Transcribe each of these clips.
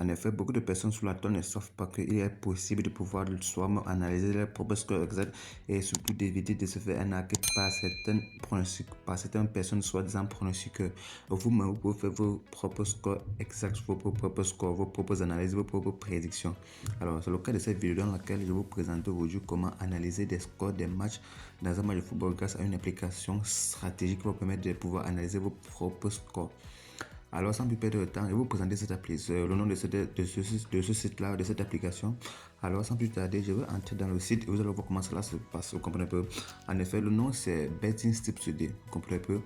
En effet, beaucoup de personnes sur la toile ne savent pas qu'il est possible de pouvoir soi-même analyser leur propre score exact et surtout d'éviter de se faire arnaquer par certaines personnes soi-disant pronostiqueurs. Vous-même, vous pouvez faire vos propres scores exacts, vos propres scores, vos propres analyses, vos propres prédictions. Alors, c'est le cas de cette vidéo dans laquelle je vous présente aujourd'hui comment analyser des scores des matchs dans un match de football grâce à une application stratégique qui va vous permettre de pouvoir analyser vos propres scores. Alors, sans plus perdre de temps, je vais vous présenter cette application, le nom de ce site-là, de cette application. Alors, sans plus tarder, je vais entrer dans le site et vous allez voir comment cela se passe. Vous comprenez un peu? En effet, le nom c'est Betting Tips Today. Vous comprenez un peu?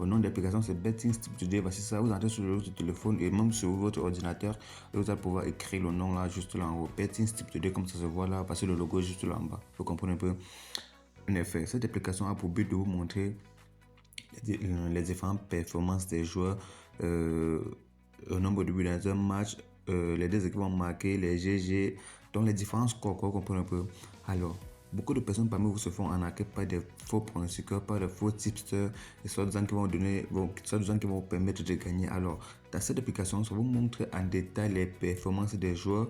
Le nom de l'application c'est Betting Tips Today. Voici ça. Vous entrez sur votre téléphone et même sur votre ordinateur. Et vous allez pouvoir écrire le nom là, juste là en haut. Betting Tips Today, comme ça se voit là. Voici le logo juste là en bas. Vous comprenez un peu? En effet, cette application a pour but de vous montrer les différentes performances des joueurs, le nombre de buts dans un match, les deux équipes vont marquer, les GG, donc les différents scores, vous comprenez un peu. Alors, beaucoup de personnes parmi vous se font arnaquer par des faux pronostiqueurs, par des faux tipsters, et soit des gens qui vont vous permettre de gagner. Alors, dans cette application, ça vous montre en détail les performances des joueurs,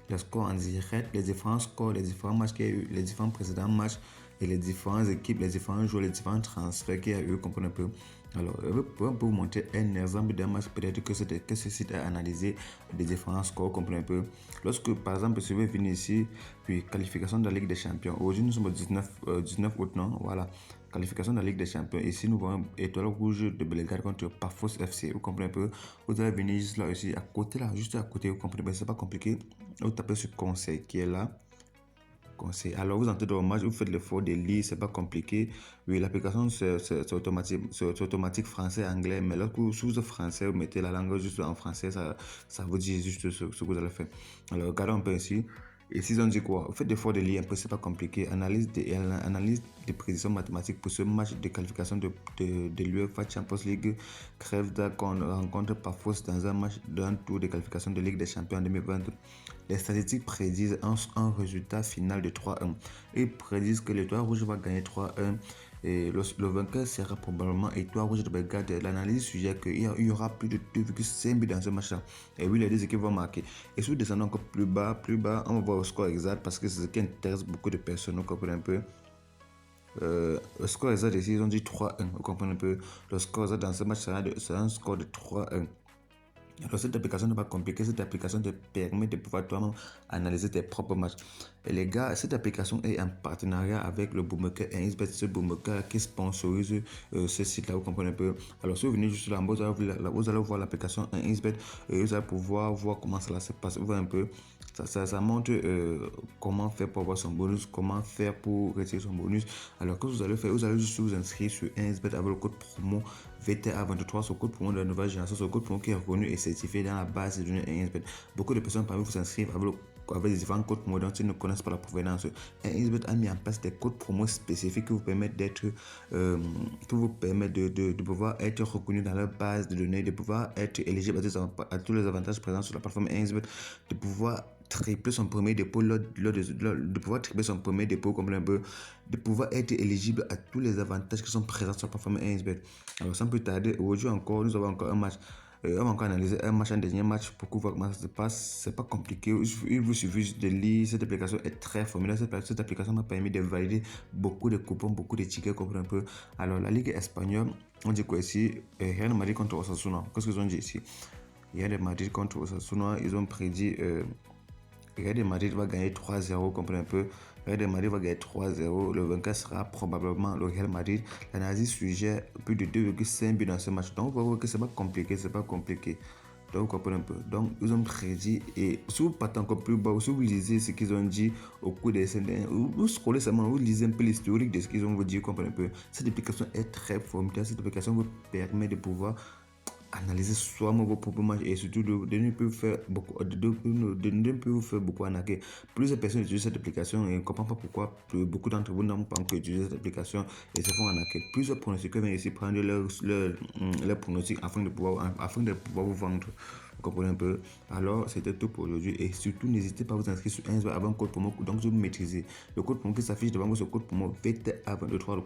les scores en direct, les différents scores, les différents matchs qu'il y a eu, les différents précédents matchs, et les différentes équipes, les différents joueurs, les différents transferts qu'il y a eu, comprenez un peu. Alors, je vais vous montrer un exemple d'un match, peut-être que ce site a analysé des différents scores, comprenez un peu. Lorsque, par exemple, si vous venez ici, puis qualification de la Ligue des Champions. Aujourd'hui, nous sommes au 19 août, non? Voilà. Qualification de la Ligue des Champions. Ici, nous voyons Étoile Rouge de Belgrade contre Pafos FC. Vous comprenez un peu? Vous allez venir juste là aussi, à côté là, juste à côté, vous comprenez pas, c'est pas compliqué. Vous tapez sur conseil qui est là. Conseil. Alors vous entrez dans le match, vous faites l'effort de lire, c'est pas compliqué. Oui, l'application c'est automatique français, anglais, mais lorsque vous sous français, vous mettez la langue juste en français, ça vous dit juste ce que vous allez faire. Alors regardons un peu ici. Et s'ils ont dit quoi? Faites l'effort de lire un peu, c'est pas compliqué. Analyse des prédictions mathématiques pour ce match de qualification de l'UEFA Champions League. Crève qu'on rencontre parfois dans un match d'un tour de qualification de Ligue des Champions en 2020. Les statistiques prédisent un résultat final de 3-1. Ils prédisent que l'Étoile Rouge va gagner 3-1. Et le vainqueur sera probablement Étoile Rouge de Belgrade. L'analyse suggère qu'il y aura plus de 2,5 buts dans ce match-là. Et oui, les deux équipes vont marquer. Et si vous descendez encore plus bas, on va voir le score exact parce que c'est ce qui intéresse beaucoup de personnes. Vous comprenez un peu? Le score exact ici, ils ont dit 3-1. Vous comprenez un peu? Le score exact dans ce match sera un score de 3-1. Alors cette application n'est pas compliquée, cette application te permet de pouvoir toi-même analyser tes propres matchs. Et les gars, cette application est en partenariat avec le Bookmaker et XBet, ce Bookmaker qui sponsorise ce site-là, vous comprenez un peu. Alors si vous venez juste là, vous allez voir l'application XBet et vous allez pouvoir voir comment cela se passe. Vous voyez un peu, ça montre comment faire pour avoir son bonus, comment faire pour retirer son bonus. Alors que vous allez faire, vous allez juste vous inscrire sur XBet avec le code promo VTA23, ce code promo de la nouvelle génération, ce code promo qui est reconnu et certifié dans la base de données XBet. Beaucoup de personnes parmi vous s'inscrivent avec des différents codes promo dont ils ne connaissent pas la provenance. XBet a mis en place des codes promo spécifiques qui vous permettent de pouvoir être reconnu dans leur base de données, de pouvoir être éligible à tous les avantages présents sur la plateforme XBet, de pouvoir tripler son premier dépôt de pouvoir tripler son premier dépôt comme un peu, de pouvoir être éligible à tous les avantages qui sont présents sur la plateforme XBet. Alors sans plus tarder, aujourd'hui encore, nous avons encore un match. On va encore analyser un dernier match pour voir comment ça se passe. C'est pas compliqué. Il vous suffit juste de lire. Cette application est très formidable. Cette application m'a permis de valider beaucoup de coupons, beaucoup de tickets, comprendre un peu. Alors, la Ligue espagnole, on dit quoi ici? Real Madrid contre Osasuna. Qu'est-ce qu'ils ont dit ici? Real Madrid contre Osasuna. Ils ont prédit. Real Madrid va gagner 3-0, comprenez un peu. Real Madrid va gagner 3-0. Le vainqueur sera probablement le Real Madrid. L'analyse suggère plus de 2,5 buts dans ce match. Donc, vous voyez que c'est pas compliqué. Donc, vous comprenez un peu. Donc, ils ont prédit. Et si vous partez encore plus bas, si vous lisez ce qu'ils ont dit au cours des semaines, vous scrollez seulement, vous lisez un peu l'historique de ce qu'ils ont vous dit, vous comprenez un peu. Cette application est très formidable. Cette application vous permet de pouvoir analyser soi-même vos propres matchs et surtout de ne plus faire beaucoup arnaquer. Plusieurs personnes utilisent cette application et ne comprennent pas pourquoi beaucoup d'entre vous n'ont pas encore utilisé cette application et se font arnaquer. Plusieurs pronostiqueurs viennent ici prendre leur pronostic afin de pouvoir vous vendre. Vous comprenez un peu? Alors, c'était tout pour aujourd'hui et surtout, n'hésitez pas à vous inscrire sur un avant code promo. Donc, je vous maîtrisez. Le code promo qui s'affiche devant vous, ce code promo VTA23.